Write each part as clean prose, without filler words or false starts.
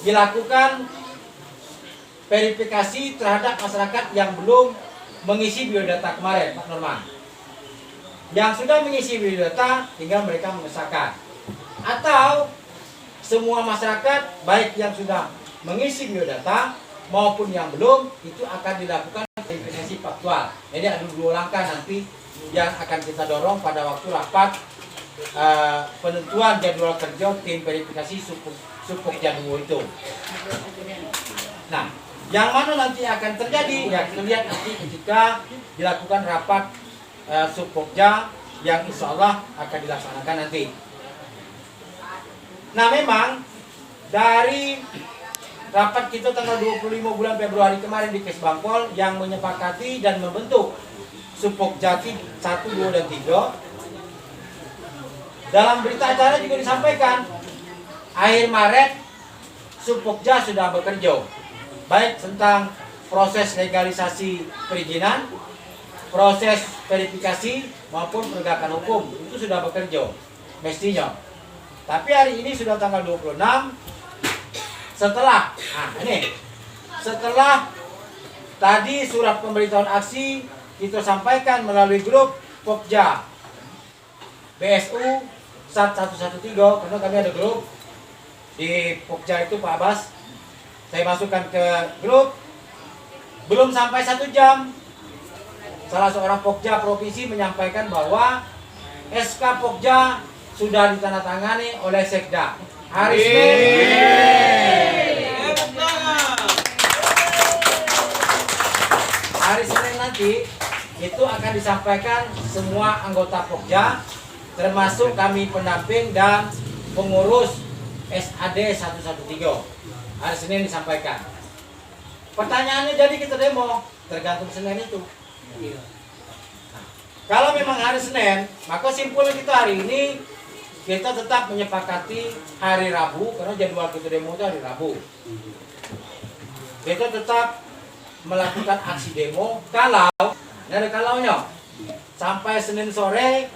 dilakukan verifikasi terhadap masyarakat yang belum mengisi biodata kemarin, Pak Norman. Yang sudah mengisi biodata tinggal mereka mengesahkan. Atau semua masyarakat baik yang sudah mengisi biodata maupun yang belum itu akan dilakukan verifikasi faktual. Jadi ada 2 langkah nanti yang akan kita dorong pada waktu rapat penentuan jadwal kerja tim verifikasi Supokja 2 itu. Nah, yang mana nanti akan terjadi ya kita lihat nanti ketika dilakukan rapat Supokja yang insya Allah akan dilaksanakan nanti. Nah, memang dari rapat kita tanggal 25 bulan Februari kemarin di Kesbangpol yang menyepakati dan membentuk Supokja 1, 2, dan 3. Dalam berita acara juga disampaikan akhir Maret Supokja sudah bekerja, baik tentang proses legalisasi perizinan, proses verifikasi maupun penegakan hukum itu sudah bekerja mestinya. Tapi hari ini sudah tanggal 26 setelah tadi surat pemberitahuan aksi kita sampaikan melalui grup Pokja BSU 113 karena kami ada grup di Pokja itu Pak Abbas. Saya masukkan ke grup, belum sampai 1 jam salah seorang Pokja provinsi menyampaikan bahwa SK Pokja sudah ditandatangani oleh Sekda hari Senin nanti itu akan disampaikan semua anggota Pokja termasuk kami pendamping dan pengurus SAD 113 hari Senin disampaikan. Pertanyaannya jadi kita demo tergantung Senin itu. Nah, kalau memang hari Senin maka simpulnya kita hari ini kita tetap menyepakati hari Rabu karena jadwal kita demo itu hari Rabu. Kita tetap melakukan aksi demo kalau ada kalaunya sampai Senin sore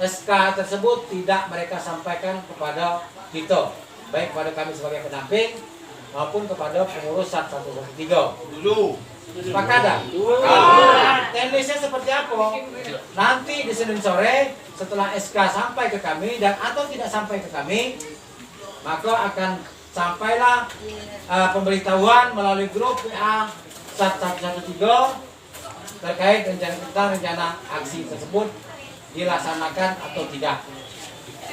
SK tersebut tidak mereka sampaikan kepada kita, baik kepada kami sebagai pendamping maupun kepada pengurus 113 dulu. Sepakat dah? Teknisnya seperti apa? Nanti di Senin sore setelah SK sampai ke kami dan atau tidak sampai ke kami, maka akan sampailah pemberitahuan melalui grup WA 113 terkait rencana aksi tersebut dilaksanakan atau tidak.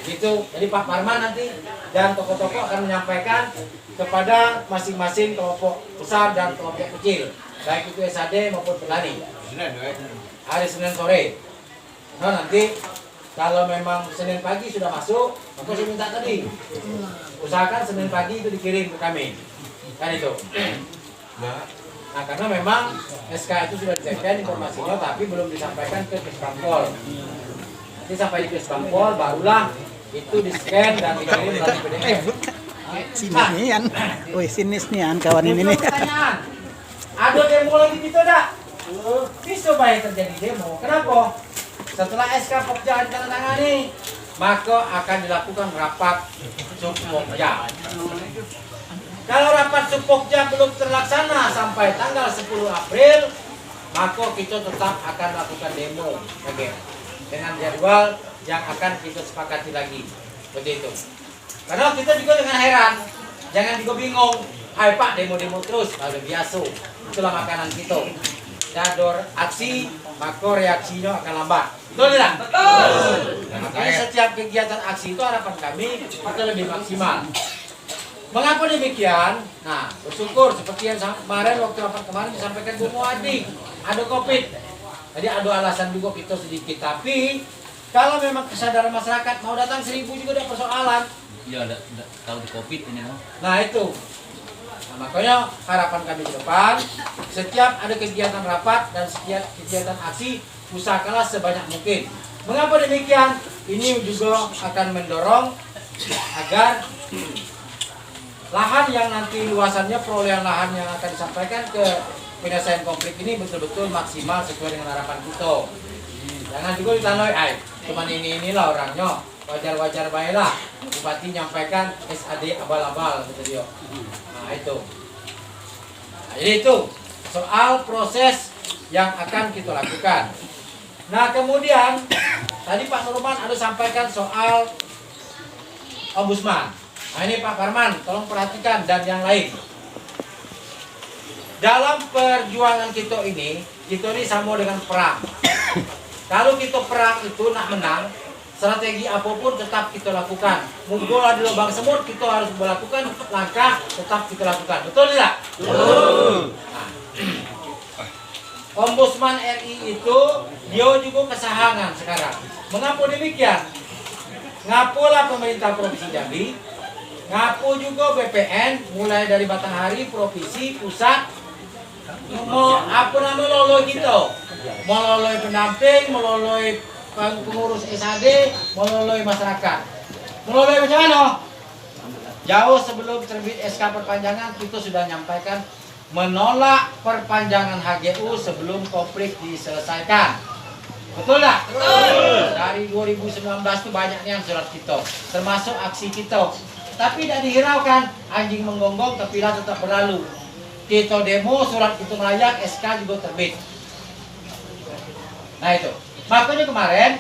Gitu. Jadi Pak Parman nanti dan tokoh-tokoh akan menyampaikan kepada masing-masing kelompok besar dan kelompok kecil, baik itu SAD maupun petani. Hari Senin sore. Nah, nanti kalau memang Senin pagi sudah masuk, maka saya minta tadi usahakan Senin pagi itu dikirim ke kami. Kan itu. Nah, karena memang SK itu sudah dicekkan informasinya tapi belum disampaikan ke Kesbangpol. Nanti sampai di Kesbangpol barulah itu di-scan dan dikirim melalui PDF. Sinis nian. Woi, sinis nian kawan ini nih. Pertanyaan. Ada demo lagi gitu dah? Bisa baik terjadi demo. Kenapa? Setelah SK Pokja ditandatangani, maka akan dilakukan rapat Supokja. Kalau rapat Supokja belum terlaksana sampai tanggal 10 April, maka kita tetap akan lakukan demo lagi dengan jadwal yang akan kita sepakati lagi. Begitu. Karena kita juga dengan heran, jangan juga bingung. Hai Pak, demo-demo terus, kalau biasa. Itulah makanan kita. Jadwal aksi, maka reaksinya akan lambat. Betul tidak? Betul. Makanya setiap kegiatan aksi itu harapan kami kita lebih maksimal. Mengapa demikian? Nah, bersyukur seperti yang kemarin waktu rapat kemarin disampaikan Bu Muadi, ada COVID. Jadi ada alasan juga kita sedikit. Tapi kalau memang kesadaran masyarakat mau datang 1000 juga ada persoalan. Iya, kalau di COVID ini mah. Nah itu. Nah, makanya harapan kami ke depan, setiap ada kegiatan rapat dan setiap kegiatan aksi, usahakanlah sebanyak mungkin. Mengapa demikian? Ini juga akan mendorong agar lahan yang nanti luasannya, perolehan lahan yang akan disampaikan ke penyelesaian konflik ini betul-betul maksimal sesuai dengan harapan kita. Jangan juga ditanoi, cuman inilah orangnya. wajar-wajar baiklah bupati nyampaikan SAD abal-abal gitu dia. Nah itu. Nah, jadi itu soal proses yang akan kita lakukan. Nah kemudian tadi Pak Nurman ada sampaikan soal ombudsman. Nah ini Pak Parman tolong perhatikan dan yang lain. Dalam perjuangan kita ini sama dengan perang. Kalau kita perang itu nak menang, strategi apapun tetap kita lakukan. Munggola di lubang semut kita harus melakukan langkah tetap kita lakukan. Betul tidak? Betul. Nah, Ombudsman RI itu dia juga kesahangan sekarang. Mengapa demikian? Ngapulah pemerintah Provinsi Jambi, ngapu juga BPN mulai dari Batanghari, provinsi, pusat, mau apa nama loloi gitu, meloloi pendamping, meloloi pengurus SAD, meloloi masyarakat. Meloloi macam mana? Jauh sebelum terbit SK perpanjangan kita sudah nyampaikan menolak perpanjangan HGU sebelum konflik diselesaikan. Betul tak? Betul. Dari 2019 itu banyaknya surat kita, termasuk aksi kita. Tapi tidak dihiraukan, anjing menggonggong, kepilah tetap berlalu. Kita demo, surat itu melayak, SK juga terbit. Nah itu. Makanya kemarin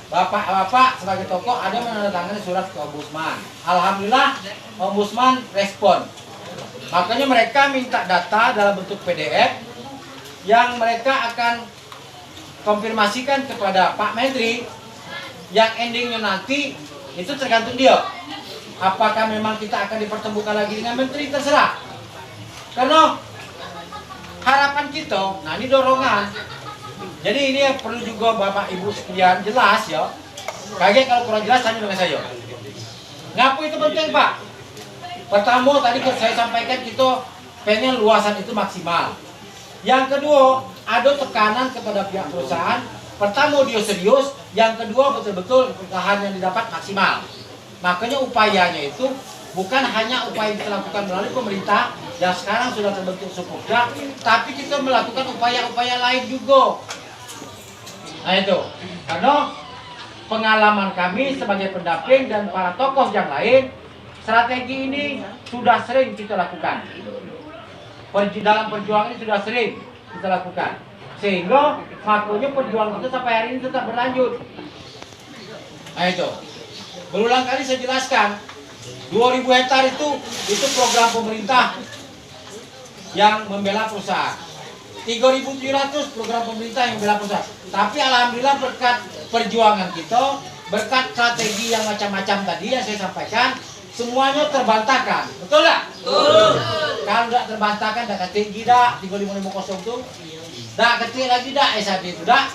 Bapak-bapak sebagai tokoh ada menandatangani surat ke Ombudsman. Alhamdulillah Ombudsman respon. Makanya mereka minta data dalam bentuk PDF yang mereka akan konfirmasikan kepada Pak Menteri, yang endingnya nanti itu tergantung dia. Apakah memang kita akan dipertemukan lagi dengan Menteri, terserah. Karena harapan kita, nah ini dorongan. Jadi ini perlu juga Bapak Ibu sekalian jelas ya. Kaget kalau kurang jelas tanya dengan saya. Ngapu itu penting Pak? Pertama tadi saya sampaikan kita pengen luasan itu maksimal. Yang kedua, ada tekanan kepada pihak perusahaan. Pertama dia serius, yang kedua betul-betul lahan yang didapat maksimal. Makanya upayanya itu bukan hanya upaya yang kita lakukan melalui pemerintah yang sekarang sudah terbentuk Sukopda, tapi kita melakukan upaya-upaya lain juga. Nah itu, karena pengalaman kami sebagai pendamping dan para tokoh yang lain, strategi ini sudah sering kita lakukan. Dalam perjuangan ini sudah sering kita lakukan, sehingga makanya perjuangan itu sampai hari ini tetap berlanjut. Nah itu, berulang kali saya jelaskan, 2000 hektar itu program pemerintah yang membela perusahaan. 3.700 program pemerintah yang membela perusahaan. Tapi alhamdulillah berkat perjuangan kita, berkat strategi yang macam-macam tadi yang saya sampaikan, semuanya terbantahkan. Betul tak? Betul. Kalau tidak terbantahkan, tidak ketik tidak 3550 itu, tidak ketik lagi tidak SAD itu, tidak.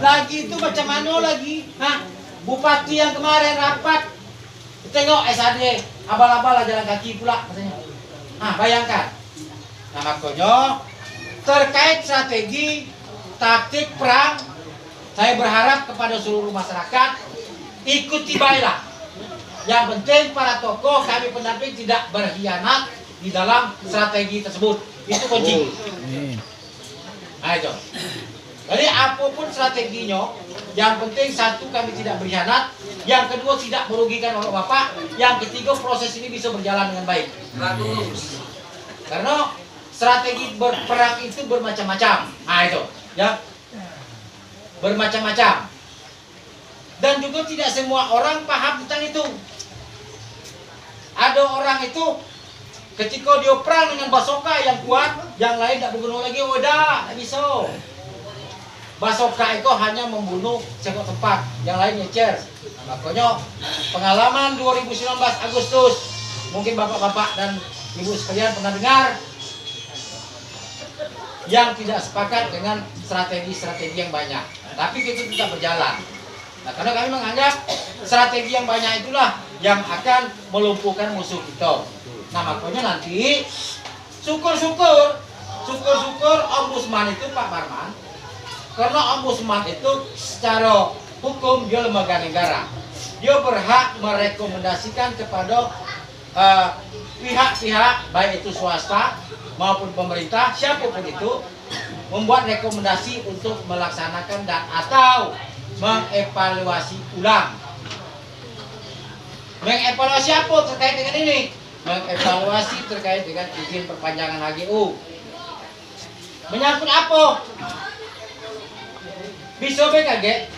Lagi itu macam mana lagi? Nah, Bupati yang kemarin rapat, tengok SAD abal-abal jalan kaki pula katanya. Nah, bayangkan. Nah, makanya terkait strategi taktik perang, saya berharap kepada seluruh masyarakat ikuti baiklah. Yang penting para tokoh kami pendamping tidak berkhianat di dalam strategi tersebut. Itu kunci. Nah itu. Jadi apapun strateginya, yang penting satu kami tidak berkhianat, yang kedua tidak merugikan orang Bapak, yang ketiga proses ini bisa berjalan dengan baik. Karena strategi berperang itu bermacam-macam. Nah itu, ya. Bermacam-macam. Dan juga tidak semua orang paham tentang itu. Ada orang itu ketika dia perang dengan basoka yang kuat, yang lain tidak berguna lagi, udah, tak bisa. Basoka itu hanya membunuh sekok tempat, yang lain nyecer. Nah, makanya pengalaman 2019 Agustus, mungkin bapak-bapak dan ibu sekalian pernah dengar, yang tidak sepakat dengan strategi-strategi yang banyak. Tapi itu tetap berjalan. Nah, karena kami menganggap strategi yang banyak itulah yang akan melumpuhkan musuh kita. Nah, makanya nanti syukur-syukur Ombudsman itu Pak Parman, karena Ombudsman itu secara hukum dia lembaga negara. Dia berhak merekomendasikan kepada pihak-pihak baik itu swasta maupun pemerintah, siapapun itu, membuat rekomendasi untuk melaksanakan dan atau mengevaluasi ulang Mengevaluasi apa terkait dengan ini? Mengevaluasi terkait dengan izin perpanjangan HGU. Menyangkut apa? Bisa BKG,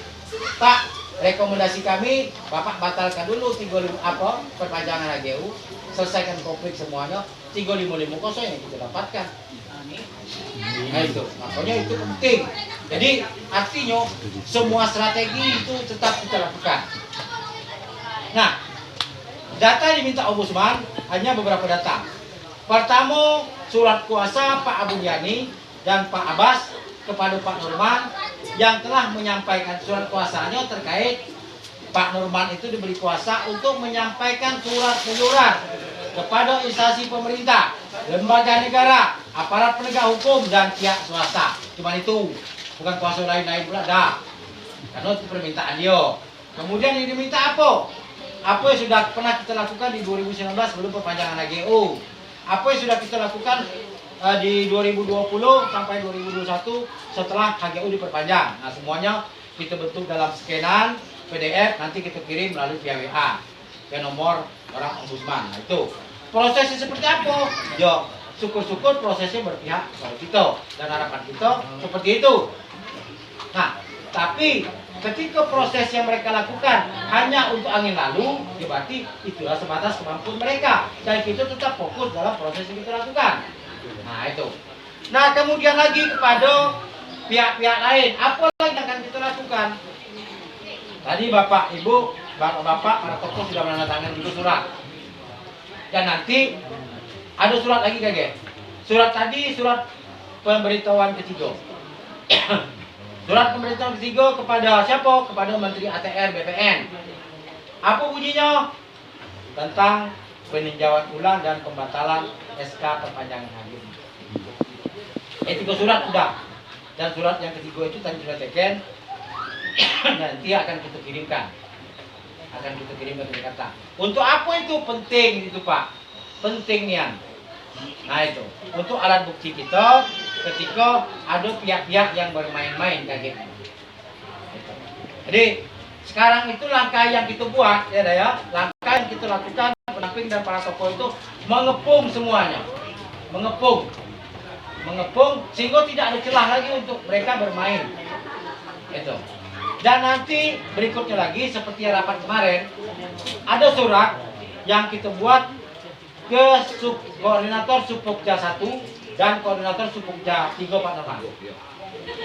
Pak, rekomendasi kami, Bapak batalkan dulu 35 apa perpanjangan HGU, selesaikan konflik semuanya, 3550 yang kita dapatkan. Nah itu, makanya itu penting. Jadi artinya semua strategi itu tetap kita lakukan. Nah, data yang diminta Ombudsman hanya beberapa data. Pertama, surat kuasa Pak Abuniani dan Pak Abbas kepada Pak Nurman yang telah menyampaikan surat kuasanya terkait Pak Nurman itu diberi kuasa untuk menyampaikan surat menyurat kepada instansi pemerintah, lembaga negara, aparat penegak hukum dan pihak swasta. Cuma itu, bukan kuasa lain-lain pula dah. Karena itu permintaan dia. Kemudian yang diminta apa? Apa yang sudah pernah kita lakukan di 2019 sebelum perpanjangan HGU? Apa yang sudah kita lakukan di 2020 sampai 2021 setelah HGU diperpanjang? Nah, semuanya kita bentuk dalam scanan PDF, nanti kita kirim melalui via WA ke nomor orang Ombudsman. Nah, itu prosesnya seperti apa? Ya, syukur-syukur prosesnya berpihak kepada kita dan harapan kita seperti itu. Nah, tapi ketika proses yang mereka lakukan hanya untuk angin lalu, ya berarti itulah sebatas kemampuan mereka dan kita tetap fokus dalam proses yang kita lakukan. Nah itu. Nah kemudian lagi kepada pihak-pihak lain, apa lagi yang akan kita lakukan? Tadi Bapak, Ibu, Bapak, para tokoh sudah menandatangani itu surat. Dan nanti ada surat lagi kakek. Surat tadi surat pemberitahuan ketiga. Surat pemberitahuan ketiga kepada siapa? Kepada Menteri ATR BPN. Apa bunyinya? Tentang peninjauan ulang dan pembatalan SK perpanjangan HGU. Tiga surat sudah. Dan surat yang ketiga itu tadi sudah teken. Nanti akan kita kirimkan. Akan kita kirimkan ke Jakarta. Untuk apa itu penting itu Pak? Penting nian. Nah itu. Untuk alat bukti kita ketika ada pihak-pihak yang bermain-main kaget. Jadi sekarang itu langkah yang kita buat ya, langkah yang kita lakukan pendamping dan para tokoh itu mengepung semuanya, mengepung sehingga tidak ada celah lagi untuk mereka bermain. Itu. Dan nanti berikutnya lagi seperti rapat kemarin ada surat yang kita buat ke koordinator Supokja 1 dan koordinator Supokja 3 Pak Nurman.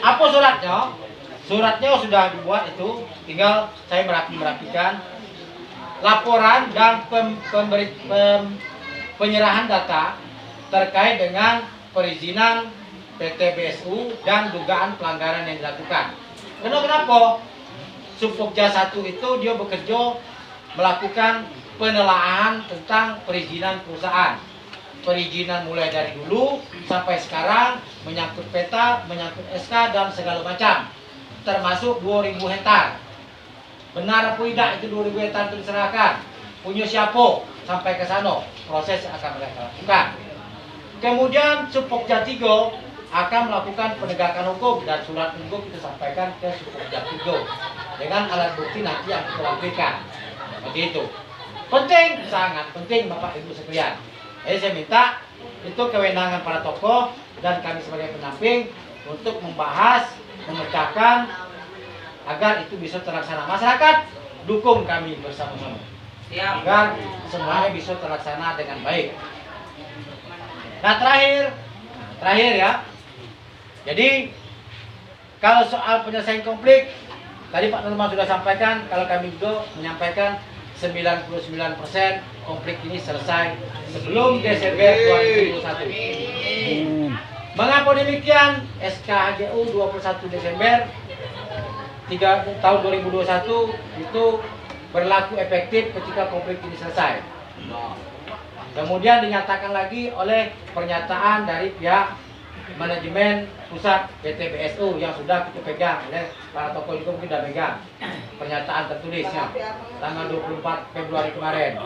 Apa suratnya? Suratnya sudah dibuat itu, tinggal saya merapikan laporan dan penyerahan data terkait dengan perizinan PT BSU dan dugaan pelanggaran yang dilakukan. Kenapa? Supokja 1 itu dia bekerja melakukan penelaahan tentang perizinan perusahaan. Perizinan mulai dari dulu sampai sekarang, menyangkut peta, menyangkut SK dan segala macam, termasuk 2000 hektar. Benar apa tidak itu 2000 hektar itu diserahkan? Punya siapa? Sampai ke sana proses akan mereka lakukan. Kemudian Supokja 3 akan melakukan penegakan hukum dan surat tunggu kita sampaikan ke Supokja 3 dengan alat bukti nanti yang kita lampirkan. Seperti itu. Penting, sangat penting Bapak Ibu sekalian. Jadi saya minta itu kewenangan para tokoh dan kami sebagai pendamping untuk membahas, memecahkan agar itu bisa terlaksana. Masyarakat dukung kami bersama-sama agar semuanya bisa terlaksana dengan baik. Nah terakhir ya. Jadi kalau soal penyelesaian konflik tadi Pak Nurman sudah sampaikan, kalau kami juga menyampaikan 99% konflik ini selesai sebelum Desember 2021. Mengapa demikian? SK HGU 21 Desember tahun 2021 itu berlaku efektif ketika konflik ini selesai. Kemudian dinyatakan lagi oleh pernyataan dari pihak manajemen pusat PT BSU yang sudah kita pegang oleh para tokoh juga mungkin sudah pegang pernyataan tertulisnya tanggal 24 Februari kemarin.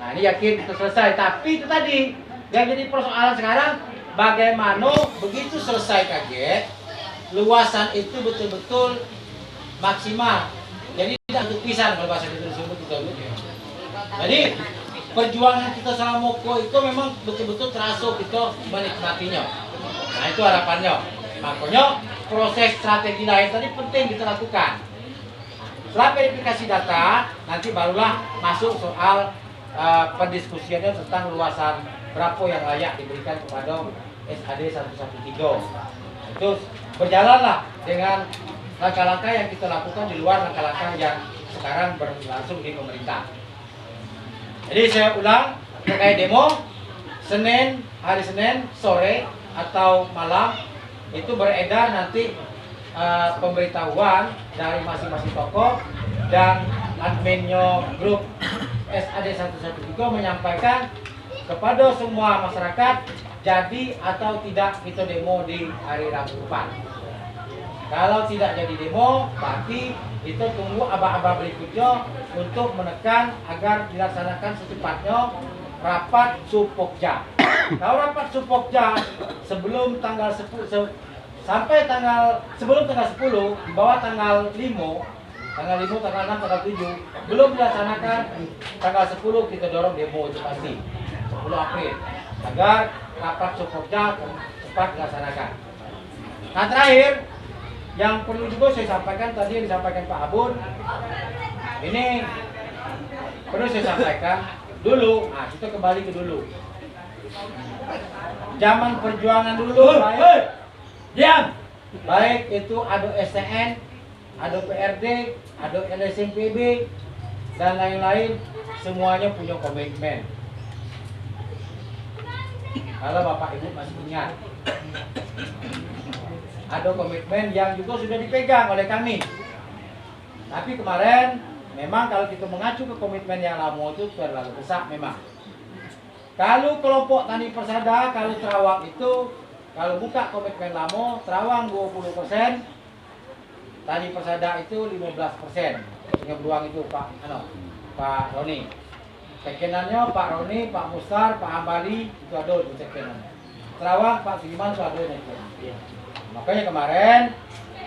Nah ini yakin kita selesai, tapi itu tadi yang jadi persoalan sekarang bagaimana begitu selesai kaget luasan itu betul-betul maksimal, jadi tidak untuk pisah kalau bahasa kita disebut Jadi perjuangan kita sama Moko itu memang betul-betul terasa kita menikmatinya. Nah itu harapannya. Makanya proses strategi lain tadi penting kita lakukan. Setelah verifikasi data, nanti barulah masuk soal pendiskusiannya tentang luasan berapa yang layak diberikan kepada SAD 113. Itu berjalanlah dengan langkah-langkah yang kita lakukan di luar langkah-langkah yang sekarang berlangsung di pemerintah. Jadi saya ulang terkait demo, hari Senin sore atau malam itu beredar nanti pemberitahuan dari masing-masing tokoh dan adminnya grup SAD 113 menyampaikan kepada semua masyarakat jadi atau tidak kita demo di hari Rabu depan. Kalau tidak jadi demo, berarti itu tunggu aba-aba berikutnya untuk menekan agar dilaksanakan secepatnya rapat Supokja. Kalau rapat Supokja sebelum tanggal 10 sebelum tanggal 10 di bawah tanggal 5, tanggal 6, tanggal 7 belum dilaksanakan, tanggal 10 kita dorong demo itu pasti 10 April agar rapat Supokja cepat dilaksanakan. Nah terakhir yang perlu juga saya sampaikan tadi yang disampaikan Pak Abun, ini perlu saya sampaikan dulu. Nah kita kembali ke dulu. Zaman perjuangan dulu, diam. Baik itu ada STN, ada PRD, ada LSMPB dan lain-lain, semuanya punya komitmen. Kalau Bapak Ibu masih ingat, ada komitmen yang juga sudah dipegang oleh kami. Tapi kemarin memang kalau kita mengacu ke komitmen yang lama itu terlalu besar memang. Kalau kelompok Tani Persada, kalau Terawang itu kalau buka komitmen lama, Terawang 20%, Tani Persada itu 15%. Yang beruang itu Pak Roni. Sekenannya Pak Roni, Pak Mustar, Pak Ambali itu ada di sekenan. Terawang Pak Suliman itu ada di. Makanya kemarin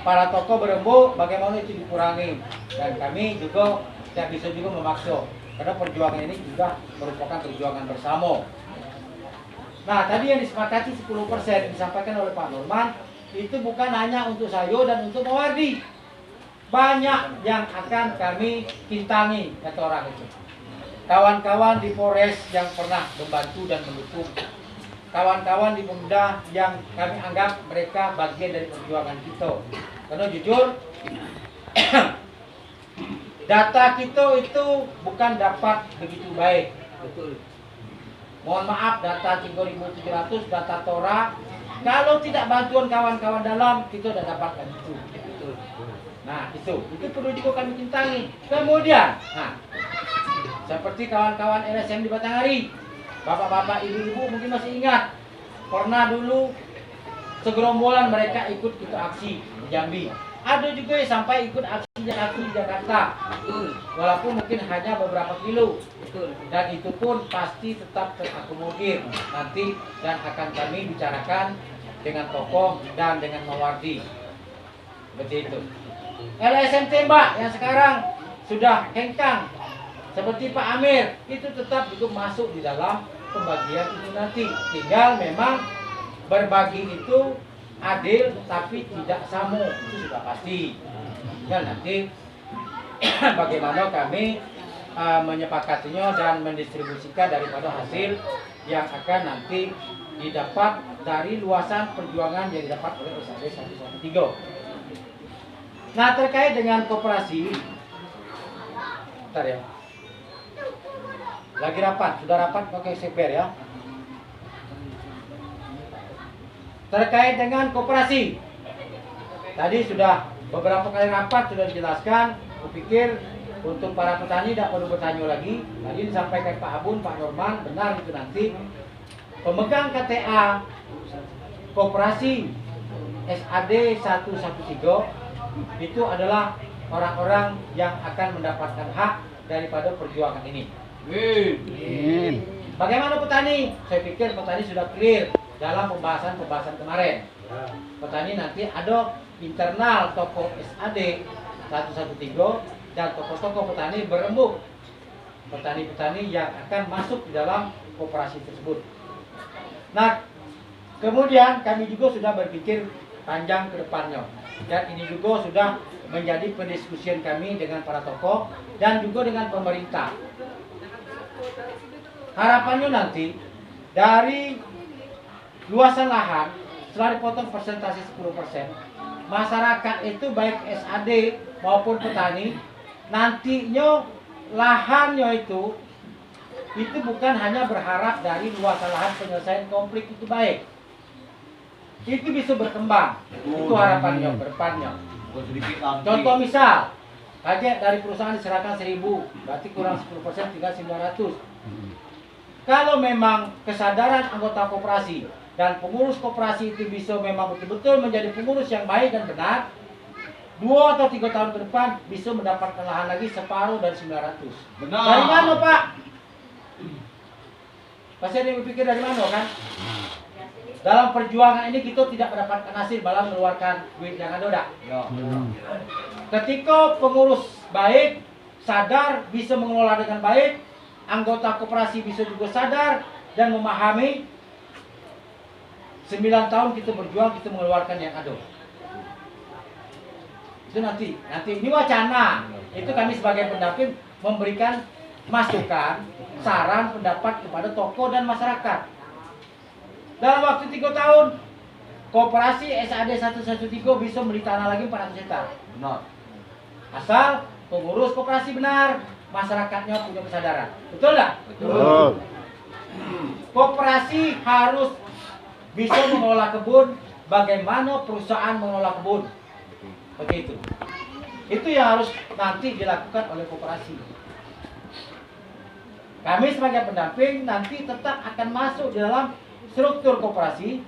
para tokoh berembuk bagaimana itu dikurangi, dan kami juga tidak bisa juga memaksa karena perjuangan ini juga merupakan perjuangan bersama. Nah tadi yang disepakati 10% yang disampaikan oleh Pak Norman itu bukan hanya untuk saya dan untuk Mawardi, banyak yang akan kami kintangi kata orang itu. Kawan-kawan di Polres yang pernah membantu dan mendukung, kawan-kawan di Pemuda yang kami anggap mereka bagian dari perjuangan kita. Karena jujur, data kita itu bukan dapat begitu baik. Betul. Mohon maaf, data 3.700, data Tora, kalau tidak bantuan kawan-kawan dalam, kita tidak dapatkan itu. Betul. Nah, itu perlu juga kami cintai. Kemudian, seperti kawan-kawan LSM di Batanghari, bapak-bapak, ibu-ibu mungkin masih ingat, pernah dulu segerombolan mereka ikut kita aksi di Jambi. Ada juga yang sampai ikut aksi di Jakarta, walaupun mungkin hanya beberapa kilo, dan itu pun pasti tetap terakomodir nanti dan akan kami bicarakan dengan tokoh dan dengan Mawardi. Begitu. LSM tembak yang sekarang sudah hengkang seperti Pak Amir itu tetap juga masuk di dalam pembagian itu nanti. Tinggal memang berbagi itu adil tapi tidak sama, itu sudah pasti. Ya nanti bagaimana kami menyepakatinya dan mendistribusikan daripada hasil yang akan nanti didapat dari luasan perjuangan yang didapat oleh SAD 113. Nah terkait dengan koperasi, bentar ya. Lagi rapat, sudah rapat pakai seber ya. Terkait dengan koperasi, tadi sudah beberapa kali rapat sudah dijelaskan. Kupikir untuk para petani tidak perlu bertanya lagi. Tadi disampaikan Pak Abun, Pak Norman, benar itu nanti pemegang KTA koperasi SAD 113 itu adalah orang-orang yang akan mendapatkan hak daripada perjuangan ini. Bagaimana petani? Saya pikir petani sudah clear dalam pembahasan kemarin. Petani nanti ada internal tokoh SAD 113 dan tokoh-tokoh petani berembuk petani-petani yang akan masuk di dalam koperasi tersebut. Nah, kemudian kami juga sudah berpikir panjang ke depannya. Dan ini juga sudah menjadi pendiskusian kami dengan para tokoh dan juga dengan pemerintah. Harapannya nanti dari luasan lahan setelah dipotong persentase 10%, masyarakat itu baik SAD maupun petani nantinya lahannya itu bukan hanya berharap dari luasan lahan penyelesaian konflik itu baik. Itu bisa berkembang. Itu harapannya ke depannya. Contoh misal, pajak dari perusahaan diserahkan 1.000, berarti kurang 10% tinggal 900. Kalau memang kesadaran anggota koperasi dan pengurus koperasi itu bisa memang betul-betul menjadi pengurus yang baik dan benar, 2 atau 3 tahun ke depan bisa mendapatkan lahan lagi separuh dari 900. Benar. Dari mana, Pak? Pasti ada yang berpikir dari mana, kan? Dalam perjuangan ini kita tidak mendapatkan hasil malah mengeluarkan duit yang ada. Ya. Ketika pengurus baik, sadar, bisa mengelola dengan baik, anggota koperasi bisa juga sadar dan memahami, 9 tahun kita berjuang, kita mengeluarkan yang ada. Itu nanti ini wacana. Itu kami sebagai pendamping memberikan masukan, saran, pendapat kepada tokoh dan masyarakat. Dalam waktu 3 tahun, koperasi SAD 113 bisa beli tanah lagi 400 hektar. Benar. Asal pengurus koperasi benar, masyarakatnya punya kesadaran. Betul nggak? Betul. Koperasi harus bisa mengelola kebun, bagaimana perusahaan mengelola kebun. Begitu. Itu yang harus nanti dilakukan oleh koperasi. Kami sebagai pendamping nanti tetap akan masuk di dalam struktur koperasi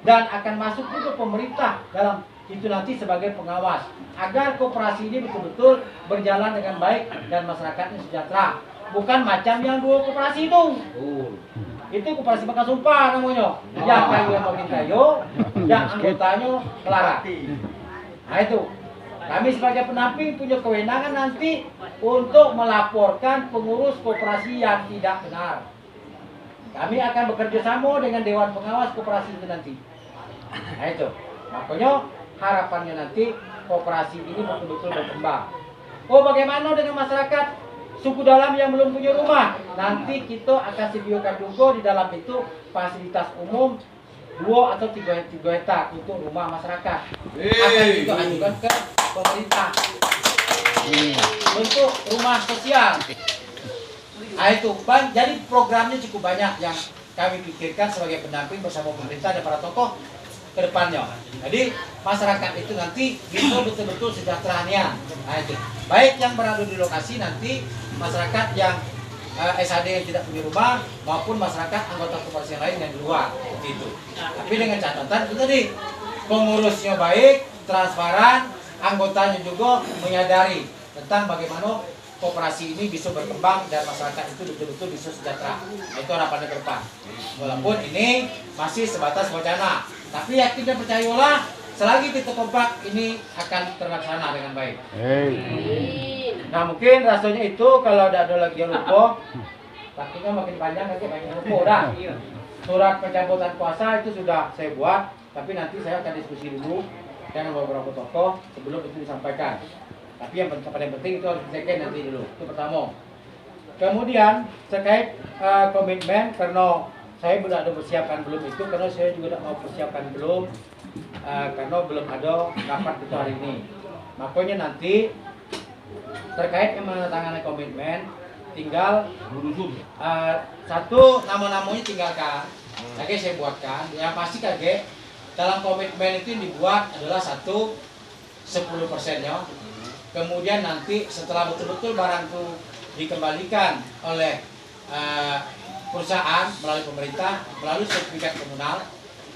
dan akan masuk juga pemerintah dalam itu nanti sebagai pengawas agar koperasi ini betul-betul berjalan dengan baik dan masyarakatnya sejahtera. Bukan macam yang 2 koperasi itu. Itu koperasi bekas sumpah namanya. Yang kayu yang makin kayu, yang anggotanya kelara. Nah itu, kami sebagai pendamping punya kewenangan nanti untuk melaporkan pengurus koperasi yang tidak benar. Kami akan bekerja sama dengan Dewan Pengawas Koperasi itu nanti. Nah itu, makanya harapannya nanti koperasi ini betul-betul berkembang. Oh, bagaimana dengan masyarakat suku dalam yang belum punya rumah? Nanti kita akan sediakan juga di dalam itu fasilitas umum 2 atau 3 hektar untuk rumah masyarakat. Akan kita ajukan ke pemerintah untuk rumah sosial. Nah itu, jadi programnya cukup banyak yang kami pikirkan sebagai pendamping bersama pemerintah dan para tokoh ke depannya. Jadi masyarakat itu nanti bisa betul-betul sejahteranya. Nah itu, baik yang berada di lokasi nanti masyarakat yang SAD yang tidak punya rumah maupun masyarakat anggota koperasi yang lain yang di luar. Gitu. Tapi dengan catatan itu tadi, pengurusnya baik, transparan, anggotanya juga menyadari tentang bagaimana koperasi ini bisa berkembang dan masyarakat itu betul-betul bisa sejahtera. Itu harapannya ke depan. Walaupun ini masih sebatas wacana, tapi yakin dan percayalah selagi kita kompak ini akan terlaksana dengan baik. Nah mungkin rasanya itu kalau ada lagi yang lupa, takutnya makin panjang nanti banyak lupa dah. Surat pencabutan kuasa itu sudah saya buat, tapi nanti saya akan diskusi dulu dengan beberapa tokoh sebelum itu disampaikan. Tapi yang paling penting itu harus diselesaikan nanti dulu. Itu pertama. Kemudian terkait komitmen, karena saya belum ada persiapan belum itu, karena saya juga tidak mau persiapan belum, karena belum ada rapat itu hari ini. Makanya nanti terkait yang menandatangani komitmen, tinggal satu nama-namanya tinggalkan. Oke, saya buatkan. Yang pasti kaget dalam komitmen itu yang dibuat adalah 10%-nya. Kemudian nanti setelah betul-betul barang itu dikembalikan oleh perusahaan melalui pemerintah, melalui sertifikat komunal,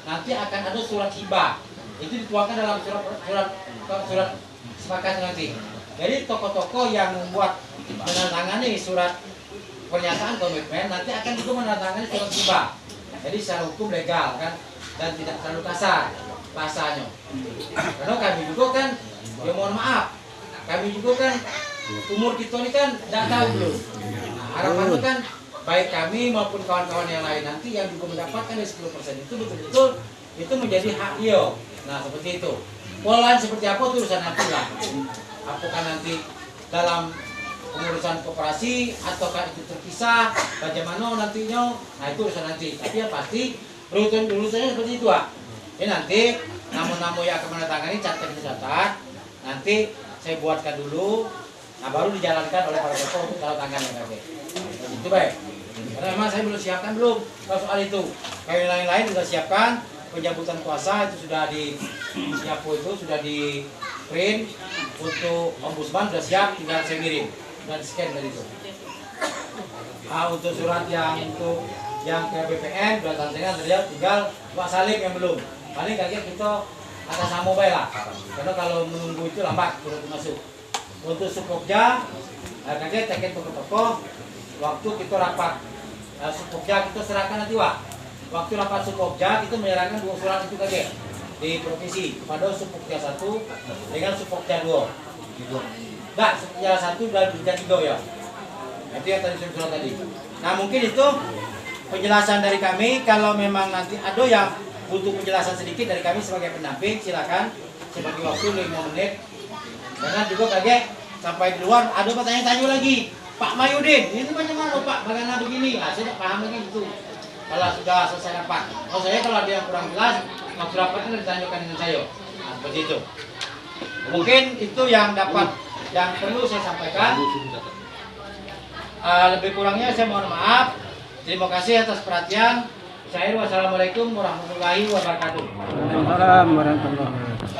nanti akan ada surat hibah. Itu dituangkan dalam surat sepakat nanti. Jadi tokoh-tokoh yang membuat menandatangani surat pernyataan komitmen nanti akan juga menandatangani surat hibah. Jadi secara hukum legal kan dan tidak terlalu kasar bahasanya. Karena kami juga kan, ya mohon maaf, kami juga kan umur kita ini kan tidak tahu belum. Nah, Harapannya kan baik kami maupun kawan-kawan yang lain nanti yang juga mendapatkan dari 10% itu betul-betul itu menjadi hak dia. Nah seperti itu. Pola seperti apa itu urusan nanti lah. Apakah nanti dalam pengurusan koperasi ataukah itu terpisah, bagaimana nantinya? Nah itu urusan nanti. Tapi yang pasti urutannya seperti itu ah. Ini nanti namun-namun yang akan menandatangani catat. Nanti saya buatkan dulu. Nah baru dijalankan oleh para tokoh untuk tanda tangan yang kakek. Itu baik. Karena memang saya belum siapkan belum kalau soal itu. Kayak yang lain-lain sudah siapkan. Penjambutan kuasa itu sudah di Nyapu itu sudah di print. Untuk ombudsman sudah siap, tinggal saya kirim dan scan dari itu. Nah, untuk surat yang untuk yang ke BPN sudah tantangan tinggal Pak Salim yang belum. Paling kakek kita atas nama baik lah. Karena kalau menunggu itu lambat turun masuk. Untuk Sukopja, kakek tekan tokoh-tokoh. Waktu kita rapat Sukopja kita serahkan nanti wah. Waktu rapat Sukopja kita menyerahkan 2 surat itu kakek di provinsi kepada Sukopja 1 dengan Sukopja 2. Enggak, Sukopja 1 dan Sukopja 3 ya. Itu yang tadi surat tadi. Nah mungkin itu penjelasan dari kami. Kalau memang nanti ada yang butuh penjelasan sedikit dari kami sebagai pendamping, silakan sebagai waktu 5 menit. Karena juga kakek sampai di luar ada pertanyaan-tanya lagi. Pak Mayudin, ini bagaimana Pak? Bagaimana begini? Nah, saya tidak paham lagi itu. Kalau sudah selesai rapat. Kalau saya kalau ada yang kurang jelas, waktu rapat itu ditanyakan dengan saya. Nah, seperti itu. Mungkin itu yang perlu saya sampaikan. Lebih kurangnya saya mohon maaf. Terima kasih atas perhatian. Saya wassalamualaikum warahmatullahi wabarakatuh. Waalaikumsalam warahmatullahi wabarakatuh.